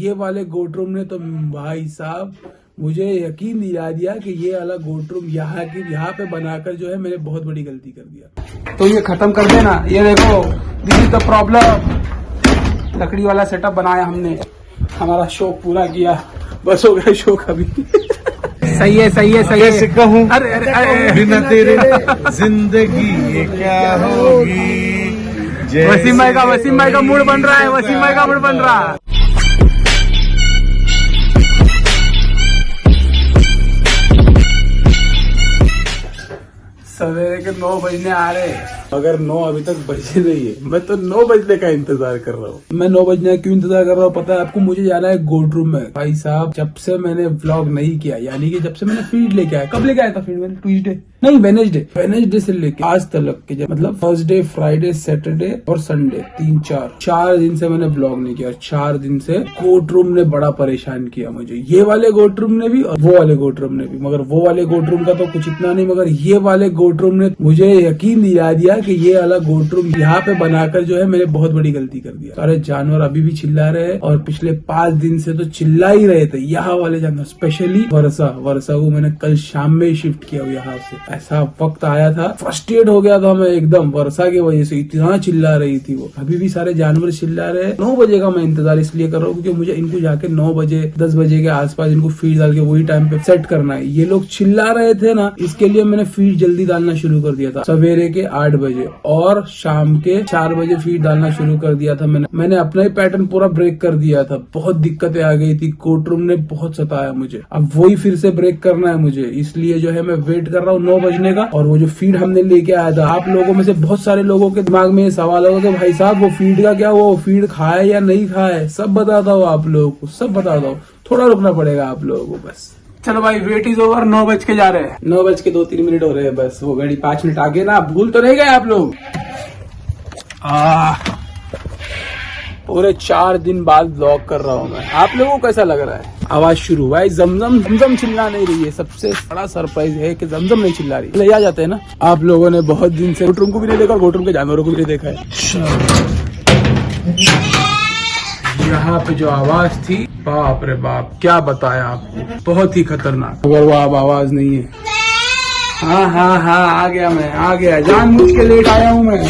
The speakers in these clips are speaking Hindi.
ये वाले गोट रूम ने तो भाई साहब मुझे यकीन दिला दिया कि ये वाला गोट रूम यहाँ पे बनाकर जो है मैंने बहुत बड़ी गलती कर दिया। तो ये खत्म कर देना। ये देखो, दिस इज द प्रॉब्लम। लकड़ी वाला सेटअप बनाया हमने, हमारा शौक पूरा किया, बस हो गया शौक अभी। सही है सही है सही है। कहूँ अरे अरे अरे बिना तेरे जिंदगी ये क्या होगी। वसीम भाई का मूड बन रहा है, वसीम भाई का मूड बन रहा है। सवेरे के 9 बजने आ रहे हैं, अगर 9 अभी तक बजे नहीं है, मैं तो 9 बजने का इंतजार कर रहा हूँ। मैं 9 बजने का क्यों इंतजार कर रहा हूँ पता है आपको? मुझे जाना है गोट रूम में। भाई साहब जब से मैंने व्लॉग नहीं किया, यानी कि जब से मैंने फीड लेके आया, कब लेके आया था फीड मैंने? ट्यूसडे नहीं, वेनेसडे से लेके आज तक के, मतलब थर्सडे, फ्राइडे, सैटरडे और संडे, 4 दिन से मैंने व्लॉग नहीं किया। 4 दिन से गोट रूम ने बड़ा परेशान किया मुझे, ये वाले गोट रूम ने भी और वो वाले गोट रूम ने भी। मगर वो वाले गोट रूम का तो कुछ इतना नहीं, मगर ये वाले गोट रूम ने मुझे यकीन दिला दिया कि ये वाला गोट रूम यहाँ पे बनाकर जो है मैंने बहुत बड़ी गलती कर दिया। सारे जानवर अभी भी चिल्ला रहे हैं और पिछले 5 दिन से तो चिल्ला ही रहे थे यहाँ वाले जानवर, स्पेशली वर्षा को मैंने कल शाम में ही शिफ्ट किया यहाँ से। ऐसा वक्त आया था, फ्रस्ट्रेट हो गया था मैं एकदम वर्षा की वजह से, इतना चिल्ला रही थी वो। अभी भी सारे जानवर चिल्ला रहे हैं। 9 बजे का मैं इंतजार इसलिए कर रहा हूँ क्योंकि मुझे इनको जाके 9 बजे 10 बजे के आसपास इनको फीड डाल के वही टाइम पे सेट करना है। ये लोग चिल्ला रहे थे ना, इसके लिए मैंने फीड जल्दी डालना शुरू कर दिया था। सवेरे के 8 बजे और शाम के 4 बजे फीड डालना शुरू कर दिया था मैंने अपना ही पैटर्न पूरा ब्रेक कर दिया था। बहुत दिक्कतें आ गई थी, गोट रूम ने बहुत सताया मुझे। अब वही फिर से ब्रेक करना है मुझे, इसलिए जो है मैं वेट कर रहा हूँ 9 बजने का। और वो जो फीड हमने लेके आया था, आप लोगों में से बहुत सारे लोगों के दिमाग में ये सवाल होगा कि भाई साहब वो फीड का क्या हुआ, वो फीड खाया या नहीं खाया? सब बताता हूँ आप लोगों को, सब बताता हूँ। थोड़ा रुकना पड़ेगा आप लोगों को बस। चलो भाई, वेट इज ओवर। 9 बज के जा रहे हैं, 9 बज के 2-3 मिनट हो रहे हैं बस। वो घड़ी 5 मिनट आगे ना, भूल तो नहीं गए आप लोग? पूरे 4 दिन बाद व्लॉग कर रहा हूँ मैं। आप लोगों को कैसा लग रहा है? आवाज शुरू हुआ है, जमजम चिल्ला नहीं रही है। सबसे बड़ा सरप्राइज है कि जमजम नहीं चिल्ला रही। ले आ जाते हैं ना, आप लोगों ने बहुत दिन से गोट रूम को भी नहीं देखा, गोट रूम के जानवरों को भी नहीं देखा है। यहाँ पे जो आवाज थी, बाप रे बाप, क्या बताया आपको, बहुत ही खतरनाक। अगर वो अब आवाज नहीं है। हाँ, आ गया, जानबूझ के लेट आया हूँ मैं।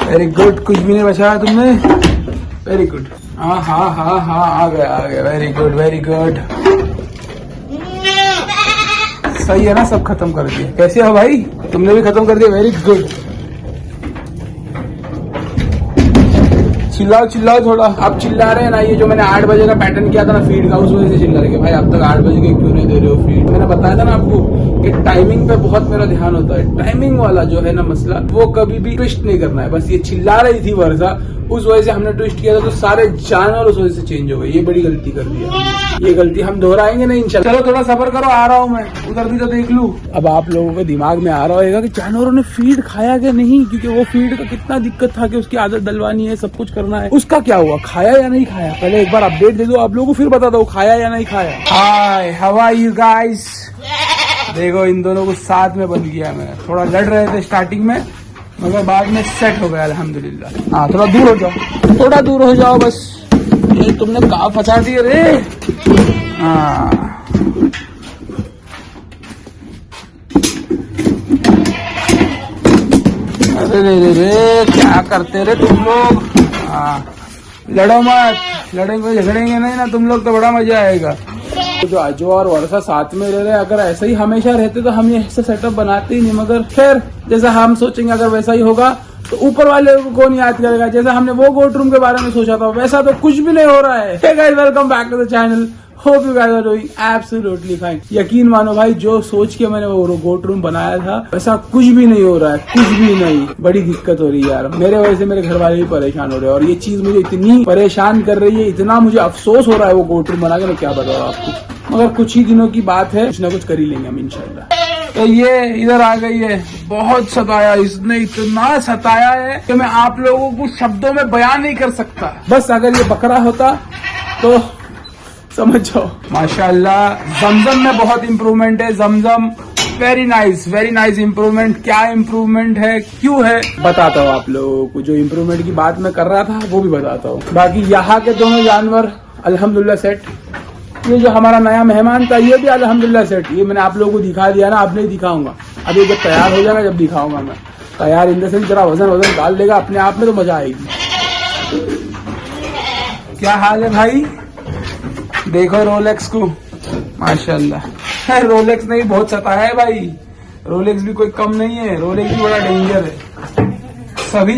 वेरी गुड, कुछ भी नहीं बचाया तुमने, वेरी गुड। हाँ, आ गया, वेरी गुड। सही है ना, सब खत्म कर दिया। कैसे हो भाई, तुमने भी खत्म कर दिया, वेरी गुड। चिल्लाओ थोड़ा। आप चिल्ला रहे हैं ना, ये जो मैंने 8 बजे का पैटर्न किया था ना फीड का, उस वजह से चिल्ला रहे हैं भाई अब तक 8 बजे के क्यों नहीं दे रहे हो फीड। मैंने बताया था ना आपको कि टाइमिंग पे बहुत मेरा ध्यान होता है। टाइमिंग वाला जो है ना मसला, वो कभी भी ट्विस्ट नहीं करना है। बस ये चिल्ला रही थी वर्षा, उस वजह से हमने ट्विस्ट किया था, तो सारे जानवर उस वजह से चेंज हो गए। ये बड़ी गलती कर दी है, ये गलती हम दोहराएंगे नहीं इंशाल्लाह। चलो थोड़ा सब्र करो, आ रहा हूँ मैं, उधर भी तो देख लूं। अब आप लोगों के दिमाग में आ रहा होगा कि जानवरों ने फीड खाया कि नहीं, क्योंकि वो फीड का कितना दिक्कत था कि उसकी आदत डलवानी है, सब कुछ करना है। उसका क्या हुआ, खाया या नहीं खाया? पहले एक बार अपडेट दे दो आप लोगों को, फिर बता दो खाया या नहीं खाया। हाय, हाउ आर यू गाइस? देखो इन दोनों को साथ में बंद किया मैंने। थोड़ा लड़ रहे थे स्टार्टिंग में, मगर बाद में सेट हो गया अल्हम्दुलिल्लाह। हाँ, थोड़ा दूर हो जाओ बस। ये तुमने कहाँ फंसा दिए रे? हाँ, अरे क्या करते रे तुम लोग? हाँ, लड़ो मत, झगड़ेंगे नहीं ना तुम लोग तो बड़ा मजा आएगा। जो अजो और वर्षा साथ में रह रहे, अगर ऐसा ही हमेशा रहते तो हम ये ऐसा सेटअप बनाते ही नहीं। मगर खैर, जैसा हम सोचेंगे अगर वैसा ही होगा तो ऊपर वाले को कौन याद करेगा। जैसा हमने वो गोट रूम के बारे में सोचा था वैसा तो कुछ भी नहीं हो रहा है। Hey guys, welcome back to the channel. Hope you guys are doing absolutely fine. यकीन मानो भाई, जो सोच के मैंने वो गोट रूम बनाया था वैसा कुछ भी नहीं हो रहा है, कुछ भी नहीं। बड़ी दिक्कत हो रही है यार, मेरे वजह से मेरे घर वाले भी परेशान हो रहे हैं। और ये चीज मुझे इतनी परेशान कर रही है, इतना मुझे अफसोस हो रहा है वो गोट रूम बना के, मैं क्या बताऊँ आपको। मगर कुछ ही दिनों की बात है, कुछ ना कुछ कर ही लेंगे हम इंशाल्लाह। तो ये इधर आ गई है, बहुत सताया इसने, इतना सताया है कि मैं आप लोगों को शब्दों में बयान नहीं कर सकता। बस अगर ये बकरा होता तो समझ जाओ। माशाल्लाह जमजम में बहुत इम्प्रूवमेंट है। जमजम वेरी नाइस इम्प्रूवमेंट। क्या इम्प्रूवमेंट है, क्यों है, बताता हूँ आप लोगों को। जो इम्प्रूवमेंट की बात मैं कर रहा था वो भी बताता हूँ। बाकी यहाँ के दोनों जानवर अल्हम्दुलिल्लाह सेट। ये जो हमारा नया मेहमान था ये भी अल्हम्दुलिल्लाह सेट। ये मैंने आप लोगों को दिखा दिया ना, अब नहीं दिखाऊंगा। अभी जब तैयार हो जाएगा जब दिखाऊंगा मैं। तैयार इन से जरा वजन डाल देगा अपने आप में तो मजा आएगी। क्या हाल है भाई? देखो रोलेक्स को, माशाल्लाह। रोलेक्स ने भी बहुत सताया है भाई। रोलेक्स भी कोई कम नहीं है, रोलेक्स भी बड़ा डेंजर है। सभी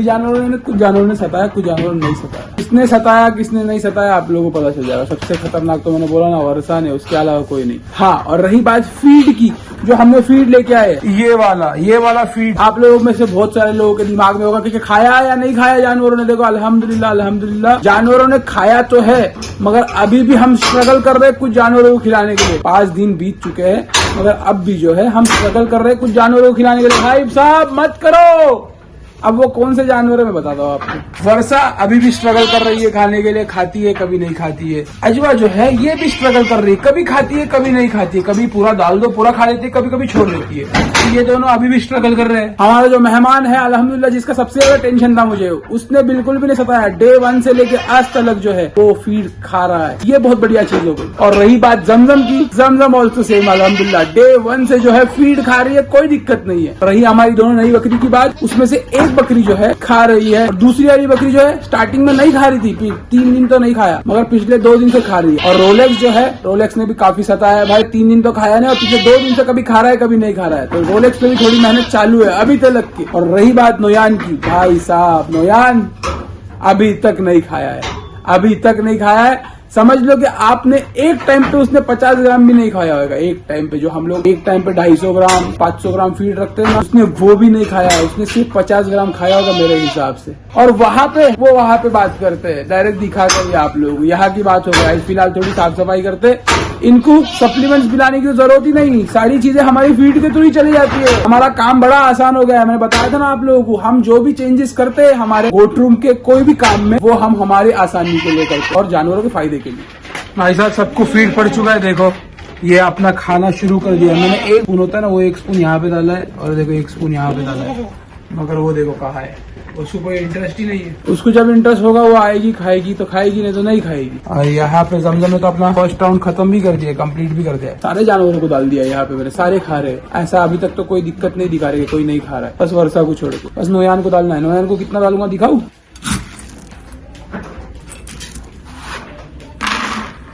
जानवरों ने कुछ जानवरों ने सताया, कुछ जानवरों ने नहीं सताया। किसने सताया किसने नहीं सताया आप लोगों को पता चल जाएगा। सबसे खतरनाक तो मैंने बोला ना वर्षा ने, उसके अलावा कोई नहीं। हाँ, और रही बात फीड की, जो हमने फीड लेके आए ये वाला फीड आप लोगों में से बहुत सारे लोगों के दिमाग में होगा कि खाया या नहीं खाया जानवरों ने। देखो अल्हम्दुलिल्लाह जानवरों ने खाया तो है, मगर अभी भी हम स्ट्रगल कर रहे हैं कुछ जानवरों को खिलाने के लिए। 5 दिन बीत चुके हैं मगर अब भी जो है हम स्ट्रगल कर रहे हैं कुछ जानवरों को खिलाने के लिए। भाई साहब मत करो। अब वो कौन से जानवर है मैं बताता हूँ आपको। वर्षा अभी भी स्ट्रगल कर रही है खाने के लिए, खाती है कभी नहीं खाती है। अजवा जो है ये भी स्ट्रगल कर रही है, कभी खाती है कभी नहीं खाती है। कभी पूरा डाल दो पूरा खा लेती है, कभी कभी छोड़ देती है। ये दोनों अभी भी स्ट्रगल कर रहे हैं। हमारा जो मेहमान है अल्हम्दुलिल्लाह, जिसका सबसे ज्यादा टेंशन था मुझे, उसने बिल्कुल भी नहीं सताया। डे 1 से लेके आज तक जो है वो फीड खा रहा है। ये बहुत बढ़िया चीज हो गई। और रही बात जमजम की, जमजम ऑल्सो सेम अल्हम्दुलिल्लाह डे 1 से जो है फीड खा रही है, कोई दिक्कत नहीं है। रही हमारी दोनों नई बकरी की बात, उसमें से एक बकरी जो है खा रही है और दूसरी वाली बकरी जो है स्टार्टिंग में नहीं खा रही थी, 3 दिन तो नहीं खाया मगर पिछले 2 दिन से खा रही है। और रोलेक्स जो है, रोलेक्स ने भी काफी सताया है भाई। 3 दिन तो खाया नहीं और पिछले 2 दिन से कभी खा रहा है कभी नहीं खा रहा है। तो रोलेक्स पे भी थोड़ी मेहनत चालू है अभी तक की। और रही बात नोयान की, भाई साहब नोयान अभी तक नहीं खाया है। समझ लो कि आपने एक टाइम पे उसने 50 ग्राम भी नहीं खाया होगा। एक टाइम पे जो हम लोग एक टाइम पे 250 ग्राम 500 ग्राम फीड रखते हैं ना, उसने वो भी नहीं खाया है। उसने सिर्फ 50 ग्राम खाया होगा मेरे हिसाब से। और वहां पे बात करते हैं, डायरेक्ट दिखा कर आप लोग यहाँ की बात हो गई। फिलहाल थोड़ी साफ सफाई करते, इनको सप्लीमेंट्स पिलाने की जरूरत ही नहीं, सारी चीजें हमारी फीड के थ्रू ही चली जाती है। हमारा काम बड़ा आसान हो गया है। मैंने बताया था ना आप लोगों को, हम जो भी चेंजेस करते हैं हमारे गोट रूम के कोई भी काम में, वो हम हमारे आसानी के लिए करते हैं और जानवरों के फायदे के लिए। भाई साहब सबको फीड पड़ चुका है। देखो ये अपना खाना शुरू कर दिया। मैंने 1 स्पून होता है ना, वो 1 स्पून यहाँ पे डाला है और देखो 1 स्पून यहाँ पे डाला है। मगर वो देखो कहाँ है, उसको कोई इंटरेस्ट ही नहीं है। उसको जब इंटरेस्ट होगा वो आएगी खाएगी तो खाएगी, नहीं तो नहीं खाएगी। और यहाँ पे जमजम ने तो अपना फर्स्ट राउंड खत्म भी कर दिया, कंप्लीट भी कर दिया। सारे जानवरों को डाल दिया यहाँ पे मैंने, सारे खा रहे हैं। ऐसा अभी तक तो कोई दिक्कत नहीं दिखा रहे, कोई नहीं खा रहा है। बस वर्षा को छोड़ के, बस नोयान को डालना है। नोयान को कितना डालूंगा दिखाऊं?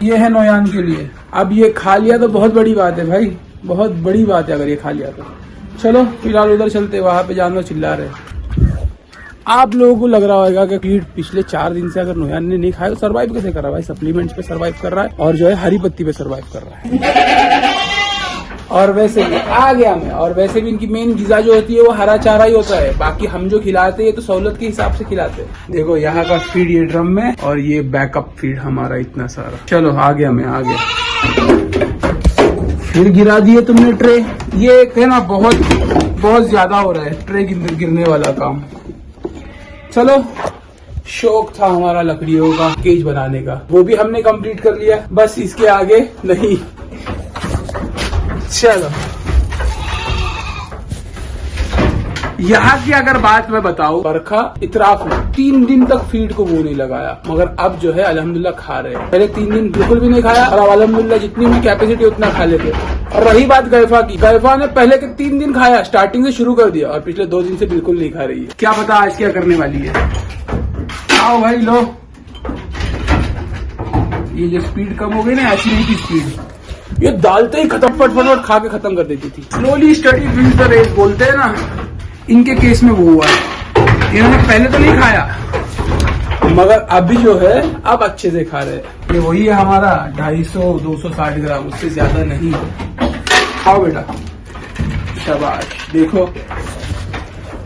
ये है नोयान के लिए। अब ये खा लिया तो बहुत बड़ी बात है भाई, बहुत बड़ी बात है अगर ये खा लिया तो। चलो फिलहाल उधर चलते, वहां पे जानवर चिल्ला रहे हैं। आप लोगों को लग रहा होगा कि फीड पिछले 4 दिन से अगर नोयान ने नहीं खाया तो सर्वाइव कैसे कर रहा है भाई? सप्लीमेंट्स पे सर्वाइव कर रहा है और जो है हरी पत्ती पे सर्वाइव कर रहा है। और वैसे भी आ गया मैं, और वैसे भी इनकी मेन गिजा जो होती है वो हरा चारा ही होता है। बाकी हम जो खिलाते हैं तो सहूलत के हिसाब से खिलाते हैं। देखो यहाँ का फीड ये ड्रम में और ये बैकअप फीड हमारा इतना सारा। चलो आ गया मैं, आ गया। फिर गिरा दिए तुमने ट्रे। ये है ना बहुत ज्यादा हो रहा है ट्रे गिरने वाला काम। चलो शौक था हमारा लकड़ियों का केज बनाने का, वो भी हमने कंप्लीट कर लिया। बस इसके आगे नहीं। चलो यहाँ की अगर बात मैं बताऊं, बरखा इतराफ में 3 दिन तक फीड को मुंह नहीं लगाया, मगर अब जो है अल्हम्दुलिल्लाह खा रहे हैं। पहले 3 दिन बिल्कुल भी नहीं खाया और अब अल्हम्दुलिल्लाह जितनी भी कैपेसिटी उतना खा लेते। और रही बात गैफा की, गैफा ने पहले के 3 दिन खाया, स्टार्टिंग से शुरू कर दिया और पिछले 2 दिन से बिल्कुल नहीं खा रही है। क्या पता आज क्या करने वाली है। आओ भाई लो। ये जो स्पीड कम हो गई ना, ऐसी नहीं थी स्पीड। ये डालते ही खत्म, फटफट खा के खत्म कर देती थी। Slowly steady wins the race बोलते हैं ना, इनके केस में वो हुआ है। इन्होंने पहले तो नहीं खाया मगर अभी जो है अब अच्छे से खा रहे हैं। ये वही है हमारा 250-260 ग्राम, उससे ज्यादा नहीं। खाओ बेटा, शाबाश। देखो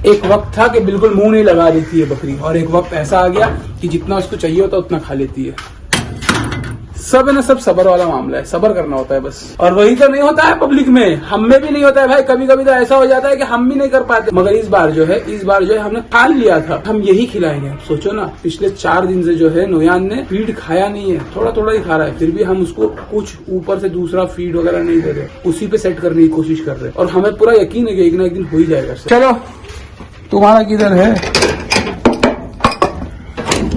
एक वक्त था कि बिल्कुल मुंह नहीं लगा देती है बकरी, और एक वक्त ऐसा आ गया कि जितना उसको चाहिए होता उतना खा लेती है। सब है ना, सब सबर वाला मामला है, सबर करना होता है बस। और वही तो नहीं होता है पब्लिक में, हम में भी नहीं होता है भाई। कभी कभी तो ऐसा हो जाता है कि हम भी नहीं कर पाते। मगर इस बार जो है हमने ठान लिया था, हम यही खिलाएंगे। अब सोचो ना, पिछले 4 दिन से जो है नोयान ने फीड खाया नहीं है, थोड़ा थोड़ा ही खा रहा है, फिर भी हम उसको कुछ ऊपर से दूसरा फीड वगैरह नहीं दे रहे, उसी पे सेट करने की कोशिश कर रहे हैं। और हमें पूरा यकीन है कि एक ना एक दिन हो ही जाएगा। चलो तुम्हारा किधर है,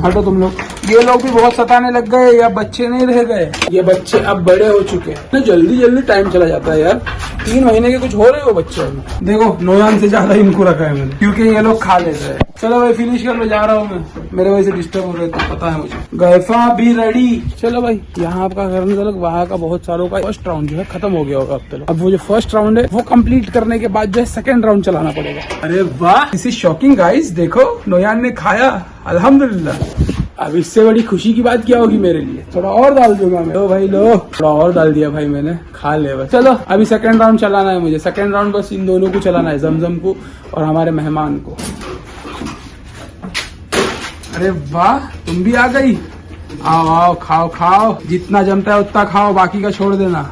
हटो तुम लोग। ये लोग भी बहुत सताने लग गए, या बच्चे नहीं रह गए, ये बच्चे अब बड़े हो चुके हैं। तो जल्दी जल्दी टाइम चला जाता है यार, 3 महीने के कुछ हो रहे हो बच्चे अभी। देखो नोयान से ज्यादा इनको रखा है मैंने, क्योंकि ये लोग खा लेते हैं। चलो भाई फिनिश कर लो, जा रहा हूँ मैं, मेरे वजह से डिस्टर्ब हो रहे तो पता है मुझे। गैफा भी रेडी। चलो भाई, यहाँ का करने तक वहाँ का बहुत सारों का फर्स्ट राउंड जो है खत्म हो गया होगा अब तक। अब वो जो फर्स्ट राउंड है वो कंप्लीट करने के बाद जो है सेकंड राउंड चलाना पड़ेगा। अरे वाह, दिस इज शॉकिंग गाइस, देखो नोयान ने खाया, अल्हम्दुलिल्लाह। अब इससे बड़ी खुशी की बात क्या होगी मेरे लिए, थोड़ा और डाल दूंगा मैं। लो भाई लो, थोड़ा और डाल दिया भाई मैंने, खा ले बस। चलो अभी सेकंड राउंड चलाना है मुझे, सेकंड राउंड बस इन दोनों को चलाना है, जमजम को और हमारे मेहमान को। अरे वाह, तुम भी आ गई, आओ आओ खाओ खाओ, जितना जमता है उतना खाओ, बाकी का छोड़ देना।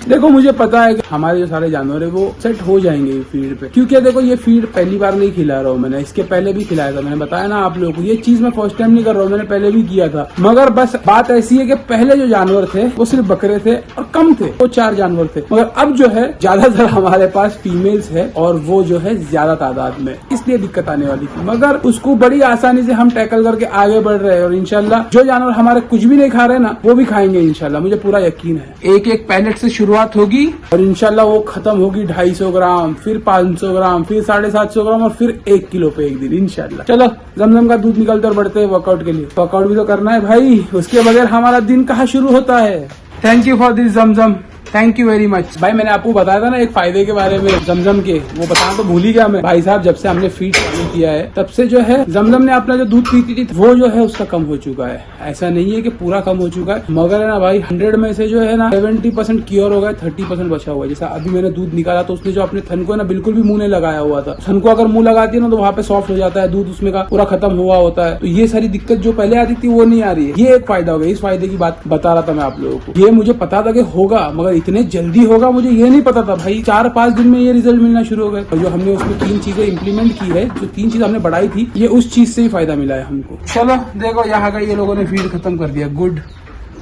देखो मुझे पता है कि हमारे जो सारे जानवर है वो सेट हो जाएंगे फीड पे, क्योंकि देखो ये फीड पहली बार नहीं खिला रहा हूँ मैंने, इसके पहले भी खिलाया था, मैंने बताया ना आप लोगों को। ये चीज मैं फर्स्ट टाइम नहीं कर रहा हूँ, मैंने पहले भी किया था। मगर बस बात ऐसी है कि पहले जो जानवर थे वो सिर्फ बकरे थे और कम थे, वो 4 जानवर थे। मगर अब जो है ज्यादातर हमारे पास फीमेल्स है और वो जो है ज्यादा तादाद में, इसलिए दिक्कत आने वाली थी। मगर उसको बड़ी आसानी से हम टैकल करके आगे बढ़ रहे हैं और इंशाल्लाह जो जानवर हमारे कुछ भी नहीं खा रहे ना वो भी खाएंगे इंशाल्लाह, मुझे पूरा यकीन है। एक एक पैलेट से शुरुआत होगी और इंशाल्लाह वो खत्म होगी 250 ग्राम, फिर 500 ग्राम, फिर 750 ग्राम और फिर 1 किलो पे एक दिन इंशाल्लाह। चलो जमजम का दूध निकलते और बढ़ते हैं वर्कआउट के लिए। वर्कआउट भी तो करना है भाई, उसके बगैर हमारा दिन कहाँ शुरू होता है। Thank you for this Zamzam, thank you very much. भाई मैंने आपको बताया था ना एक फायदे के बारे में जमजम के, वो बताना तो भूल ही गया मैं। भाई साहब जब से हमने फीड चालू किया है तब से जो है जमजम ने अपना जो दूध पीती थी वो जो है उसका कम हो चुका है। ऐसा नहीं है कि पूरा कम हो चुका है, मगर है ना भाई 100 में से जो है ना 70% क्योर हो गया, 30% बचा हुआ है। जैसा अभी मैंने दूध निकाला तो उसने जो अपने थन को ना बिल्कुल भी मुंह नहीं लगाया हुआ था, थन को अगर मुंह लगाती है ना तो वहाँ पे सॉफ्ट हो जाता है, दूध उसमें का पूरा खत्म हुआ होता है। तो ये सारी दिक्कत जो पहले आती थी वो नहीं आ रही है, ये एक फायदा हो गया। इस फायदे की बात बता रहा था मैं आप लोगों को। ये मुझे पता था कि होगा, मगर इतने जल्दी होगा मुझे ये नहीं पता था भाई। 4-5 दिन में ये रिजल्ट मिलना शुरू हो गए और जो हमने उसमें 3 चीजें इंप्लीमेंट की है, जो 3 चीज हमने बढ़ाई थी, ये उस चीज से ही फायदा मिला है हमको। चलो देखो यहाँ का ये लोगों ने फीड खत्म कर दिया, गुड,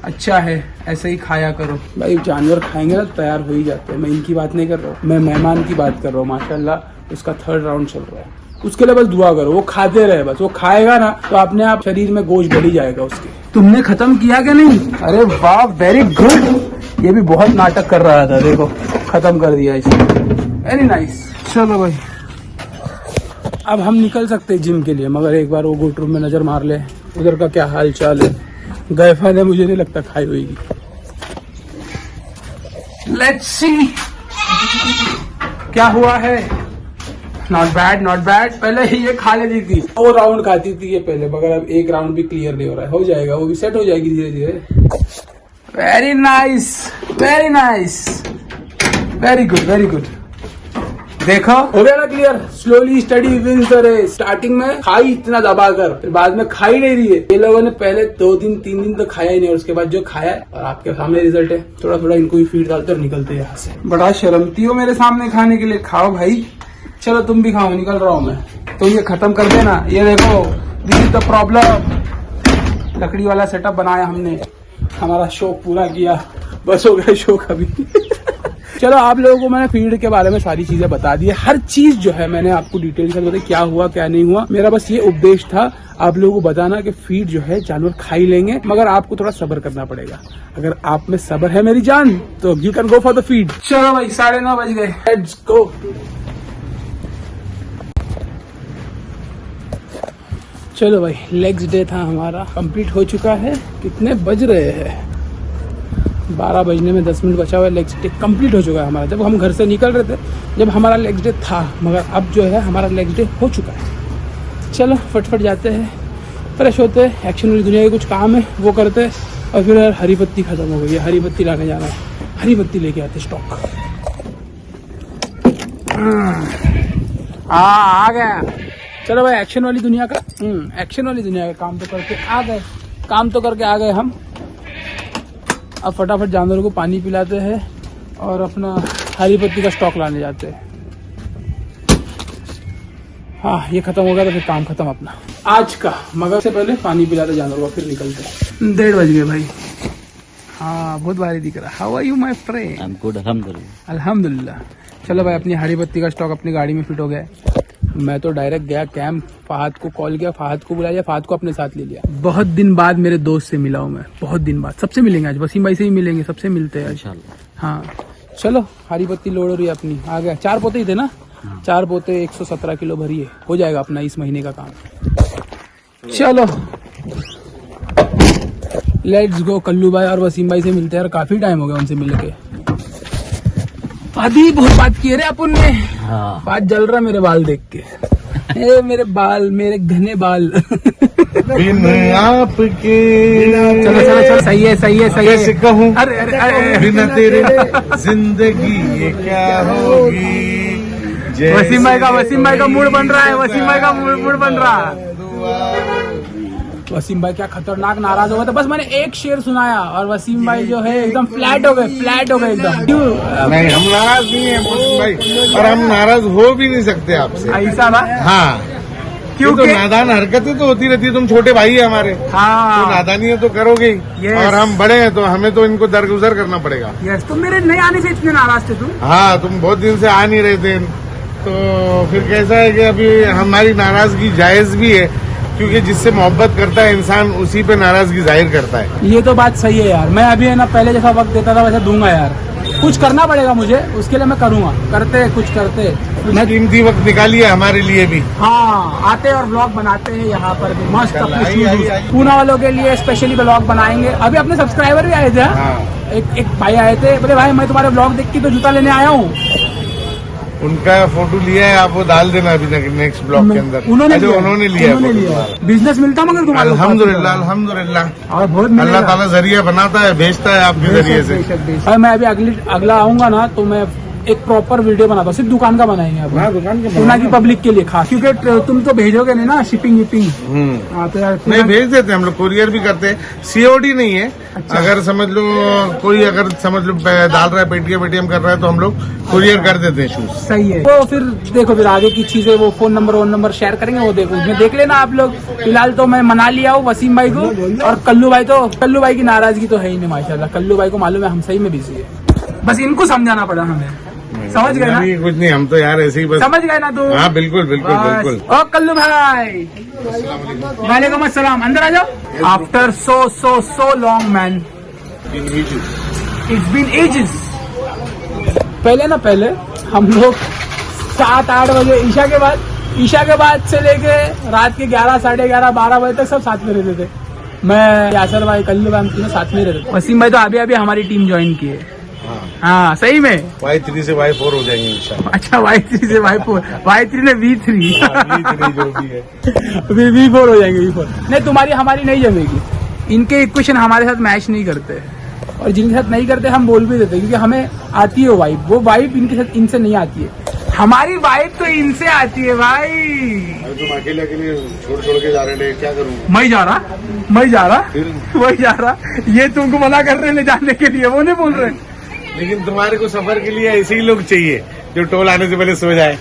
अच्छा है, ऐसे ही खाया करो भाई। जानवर खाएंगे ना तैयार हो ही जाते हैं, मैं इनकी बात नहीं कर रहा हूँ, मैं मेहमान की बात कर रहा हूँ। माशाल्लाह उसका 3rd राउंड चल रहा है, उसके लिए बस दुआ करो, वो खाते रहे बस। वो खाएगा ना तो अपने आप शरीर में गोश्त बढ़ी जाएगा उसके। तुमने खत्म किया क्या नहीं? अरे वाह, वेरी गुड। ये भी बहुत नाटक कर रहा था, देखो खत्म कर दिया इसने, वेरी नाइस। चलो भाई अब हम निकल सकते हैं जिम के लिए, मगर एक बार वो गोट रूम में नजर मार ले उधर का क्या हाल चाल है। गैफा ने मुझे नहीं लगता खाई होगी। लेट्स सी क्या हुआ है। Not bad not bad. पहले ही ये खा लेती थी, 2 राउंड खाती थी ये पहले, मगर अब 1 राउंड भी क्लियर नहीं हो रहा है। हो जाएगा, वो भी सेट हो जाएगी धीरे धीरे। Very nice very nice, very good very good. देखो हो गया ना clear. Slowly steady wins the race. Starting में खाई इतना दबा कर, फिर बाद में खाई नहीं रही है। ये लोगों ने पहले 2 दिन 3 दिन तो खाया ही नहीं, और उसके बाद जो खाया है और आपके सामने रिजल्ट है। थोड़ा थोड़ा इनको भी फीड डालते और निकलते यहाँ से। बड़ा शर्मती हो मेरे सामने खाने के लिए, खाओ भाई। चलो तुम भी खाओ, निकल रहा हूँ मैं। तो ये खत्म कर देना। ये देखो दिस इज द प्रॉब्लम। लकड़ी वाला सेटअप बनाया हमने, हमारा शौक पूरा किया, बस हो गया शौक अभी। चलो आप लोगों को मैंने फीड के बारे में सारी चीजें बता दी है, हर चीज जो है मैंने आपको डिटेल से बताई, क्या हुआ क्या नहीं हुआ। मेरा बस ये उपदेश था आप लोगों को बताना कि फीड जो है जानवर खा ही लेंगे, मगर आपको थोड़ा सब्र करना पड़ेगा। अगर आप में सब्र है मेरी जान तो you can go for the feed. चलो भाई 9:30 बज गए, लेट्स गो। चलो भाई लेग्स डे था हमारा, कंप्लीट हो चुका है। कितने बज रहे हैं? 12 बजने में 10 मिनट बचा हुआ है। लेग्स डे कंप्लीट हो चुका है हमारा। जब हम घर से निकल रहे थे जब हमारा लेग्स डे था, मगर अब जो है हमारा लेग्स डे हो चुका है। चलो फटफट जाते हैं, फ्रेश होते हैं, एक्शन वाली दुनिया के कुछ काम है वो करते हैं, और फिर यार हरी पत्ती खत्म हो गई है, हरी पत्ती लाने जाना है, हरी पत्ती लेके आते स्टॉक। आ गया। चलो भाई एक्शन वाली दुनिया का एक्शन वाली दुनिया का काम तो करके आ गए हम। अब फटाफट जानवरों को पानी पिलाते हैं और अपना हरी पत्ती का स्टॉक लाने जाते हैं। हाँ ये खत्म हो गया तो फिर काम खत्म अपना आज का। मगर से पहले पानी पिलाते जानवरों को, फिर निकलते हैं। 1:30 बज गए भाई। हाँ बहुत भारी दिख रहा है। How are you my friend? I am good, अल्हम्दुलिल्लाह। अल्हम्दुलिल्लाह। चलो भाई अपनी हरी पत्ती का स्टॉक अपनी गाड़ी में फिट हो गया है। मैं तो डायरेक्ट गया कैंप, फहद को कॉल किया, फहद को बुलाया, फहद को अपने साथ ले लिया। बहुत दिन बाद मेरे दोस्त से मिला हूँ मैं, बहुत दिन बाद। सबसे मिलेंगे आज, वसीम भाई से ही मिलेंगे, सबसे मिलते हैं आज। हाँ चलो, हरी पत्ती लोड हो रही है अपनी। आ गया, 4 पोते ही थे ना, 4 पोते 117 किलो भरिए, हो जाएगा अपना इस महीने का काम। चलो लेट्स गो। कल्लू भाई और वसीम भाई से मिलते हैं यार, काफी टाइम हो गया उनसे मिलके। अभी बहुत बात की रे अपन ने। हाँ। बात जल रहा मेरे बाल देख के। ए मेरे बाल, मेरे घने बाल। बिन आपके चलो चलो चलो, सही है सही है सही है। कैसे कहूँ, अरे अरे अरे बिना तेरे जिंदगी ये क्या होगी। वसीम भाई का मूड बन रहा है, वसीम भाई का मूड बन रहा है। वसीम भाई क्या खतरनाक नाराज हो गए थे, बस मैंने एक शेर सुनाया और वसीम भाई जो है एकदम फ्लैट हो गए एकदम। नहीं, हम नाराज नहीं है भाई, और हम नाराज हो भी नहीं सकते आपसे, ऐसा ना? हाँ, क्योंकि तो नादान हरकतें तो होती रहती है। तुम छोटे भाई है हमारे, हाँ, तो नादानियां तो करोगे ही, और हम बड़े हैं तो हमें तो इनको दरगुजर करना पड़ेगा। यस, तुम मेरे नहीं आने से इतने नाराज थे तुम? हाँ, तुम बहुत दिन से आ नहीं रहे थे, तो फिर कैसा है कि अभी हमारी नाराजगी जायज भी है, क्योंकि जिससे मोहब्बत करता है इंसान उसी पे नाराजगी जाहिर करता है। ये तो बात सही है यार, मैं अभी है ना पहले जैसा वक्त देता था वैसा दूंगा यार। कुछ करना पड़ेगा मुझे, उसके लिए मैं करूंगा, कुछ करते मैं कीमती वक्त निकालिए हमारे लिए भी। हाँ, आते और ब्लॉग बनाते हैं यहाँ पर भी मस्त अपने पूना वालों के लिए स्पेशली ब्लॉग बनाएंगे। अभी अपने सब्सक्राइबर भी आए थे। हाँ। एक भाई आए थे, बोले भाई मैं तुम्हारे ब्लॉग देख के तो जूता लेने आया हूँ। उनका फोटो लिया है, आप वो डाल देना अभी नेक्स्ट ब्लॉग के अंदर। उन्होंने लिया बिजनेस मिलता मगर तुम्हारे। अल्हम्दुलिल्लाह और बहुत अल्लाह ताला जरिया बनाता है, भेजता है आपके जरिए से। और मैं अभी अगला आऊंगा ना तो मैं एक प्रॉपर वीडियो बनाता हूँ, सिर्फ दुकान का बनाएंगे आप। हाँ, दुकान के पूना की पब्लिक के लिए खास, क्योंकि तुम तो भेजोगे नहीं ना शिपिंग विपिंग। तो नहीं भेज देते हम लोग, कुरियर भी करते हैं, सीओडी नहीं है। अच्छा। अगर समझ लो कोई डाल रहा है पेटीएम कर रहा है तो हम लोग कुरियर कर देते हैं शूज। सही है। तो फिर देखो, फिर आगे की चीजें वो फोन नंबर शेयर करेंगे, वो देखो उसमें देख लेना आप लोग। फिलहाल तो मैं मना लिया हूँ वसीम भाई को, और कल्लू भाई की नाराजगी तो है ही नहीं माशाल्लाह। कल्लू भाई को मालूम है हम सही में बिजी है, बस इनको समझाना पड़ा हमें। समझ गए ना? कुछ नहीं, हम तो यार ऐसे ही बस समझ गए ना तू? हाँ बिल्कुल। ओ कल्लू भाई, वालेकुम अस्सलाम, अंदर आ जाओ। After so long man, it's been ages। पहले हम लोग 7-8 बजे ईशा के बाद से लेके रात के 11, 11:30, 12 बजे तक सब साथ में रहते थे। मैं, यासर भाई, कल्लू भाई, हम तीनों साथ में रहते। वसीम भाई तो अभी हमारी टीम ज्वाइन की है। हाँ सही में, Y3 से Y4 हो जाएंगे इंशाल्लाह। अच्छा, Y3 से Y4, Y3 ने V3 जो भी है V4 हो जाएंगे, V4। नहीं, तुम्हारी हमारी नहीं जमेगी। इनके इक्वेशन हमारे साथ मैच नहीं करते, और जिनके साथ नहीं करते हम बोल भी देते, क्योंकि हमें आती है वाइब, वो वाइब इनके साथ इनसे नहीं आती है। हमारी वाइब तो इनसे आती है भाई। तुम अकेले छोड़ के जा रहे हैं, क्या करूँ? मैं जा रहा, ये तुमको मना कर रहे हैं ले जाने के लिए, वो नहीं बोल रहे। लेकिन तुम्हारे को सफर के लिए ऐसे ही लोग चाहिए जो टोल आने से पहले सो जाए।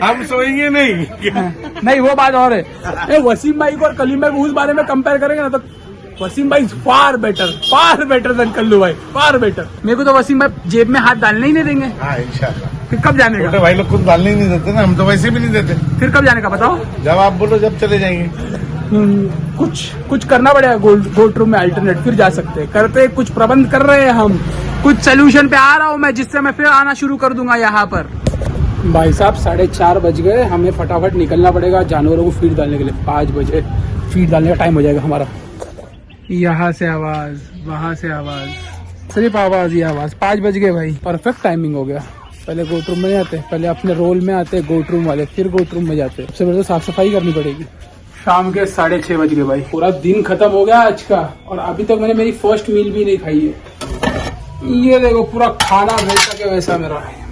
हम सोएंगे नहीं, वो बात और है। वसीम भाई को और कलीम भाई को उस बारे में कंपेयर करेंगे ना तो वसीम भाई फार बेटर देन कल्लू भाई, फार बेटर। मेरे को तो वसीम भाई जेब में हाथ डालने ही नहीं देंगे। हाँ इंशाल्लाह। फिर कब जाने का? भाई लोग खुद डालने ही नहीं देते ना, हम तो वैसे भी नहीं देते। फिर कब जाने का बताओ? जब आप बोलो, जब चले जाएंगे। कुछ करना पड़ेगा गोल्ड रूम में अल्टरनेट, फिर जा सकते हैं। करते कुछ प्रबंध कर रहे हैं हम, कुछ सोल्यूशन पे आ रहा हूँ मैं, जिससे मैं फिर आना शुरू कर दूंगा यहाँ पर। भाई साहब 4:30 बज गए, हमें फटाफट निकलना पड़ेगा जानवरों को फीड डालने के लिए। 5 बजे फीड डालने का टाइम हो जाएगा हमारा। यहाँ से आवाज, वहां से आवाज, सिर्फ आवाज ही आवाज। 5 बज गए भाई, परफेक्ट टाइमिंग हो गया। पहले गोट रूम में जाते, पहले अपने रोल में आते गोट रूम वाले, फिर गोट रूम में जाते। सबसे पहले तो साफ सफाई करनी पड़ेगी। शाम के 6:30 बज गए भाई, पूरा दिन खत्म हो गया आज का, और अभी तक मैंने मेरी फर्स्ट मील भी नहीं खाई है। ये देखो पूरा खाना वैसा के वैसा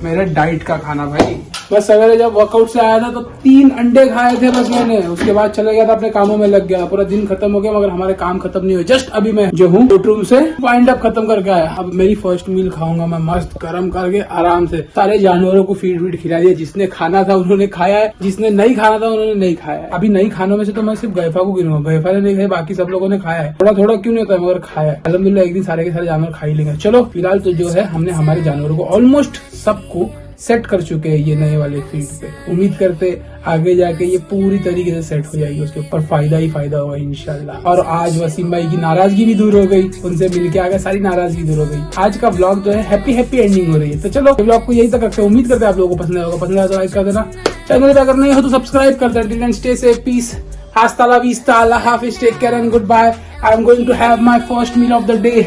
मेरे डाइट का खाना भाई। बस सवेरे जब वर्कआउट से आया था तो 3 अंडे खाए थे बस मैंने, उसके बाद चले गया था अपने कामों में लग गया, पूरा दिन खत्म हो गया मगर हमारे काम खत्म नहीं हुए। जस्ट अभी मैं जो हूँ बेडरूम से वाइंड अप खत्म करके आया। अब मेरी फर्स्ट मील खाऊंगा मैं मस्त गर्म करके आराम से। सारे जानवरों को फीड वीड खिला दिया, जिसने खाना था उन्होंने खाया है, जिसने नहीं खाना था उन्होंने नहीं खाया है। अभी नहीं खानों में से तो मैं सिर्फ गैफा को गिनूंगा, गैफा ने नहीं खाया, बाकी सब लोगों ने खाया है। थोड़ा थोड़ा क्यों नहीं होता मगर खाया है। अल्हम्दुलिल्लाह एक दिन सारे के सारे जानवर खा ही लेंगे। चलो फिलहाल तो जो है हमने हमारे जानवरों को ऑलमोस्ट सबको सेट कर चुके हैं ये नए वाले फीड पे। उम्मीद करते आगे जाके ये पूरी तरीके से सेट हो जाएगी, उसके ऊपर फायदा ही फायदा होगा इंशाल्लाह। और आज वसीम भाई की नाराजगी भी दूर हो गई, उनसे मिलके आगे सारी नाराजगी दूर हो गई। आज का व्लॉग जो है हैप्पी हैप्पी एंडिंग हो रही है। तो चलो व्लॉग को यही तक रखते हैं, उम्मीद करते हैं आप लोगों को पसंद आएगा। पसंद आया तो लाइक कर देना, चैनल पे अगर नहीं हो तो सब्सक्राइब कर देना। Stay safe, peace, hasta la vista, Allah hafiz, take care and goodbye. I am going to have my first meal of the day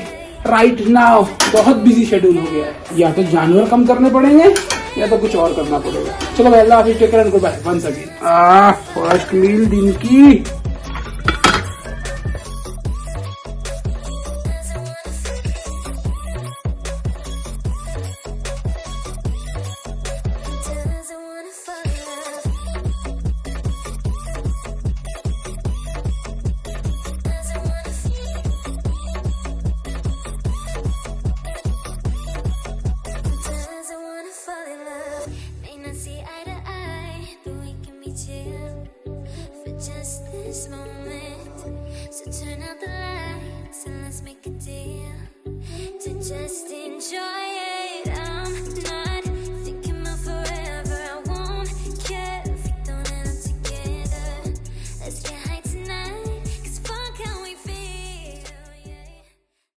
right now. बहुत बिजी शेड्यूल हो गया है, या तो जानवर कम करने पड़ेंगे या तो कुछ और करना पड़ेगा। चलो भाई, अल्लाह हाफिज, take care and goodbye once again. First meal दिन की। Turn out the lights and let's make a deal to just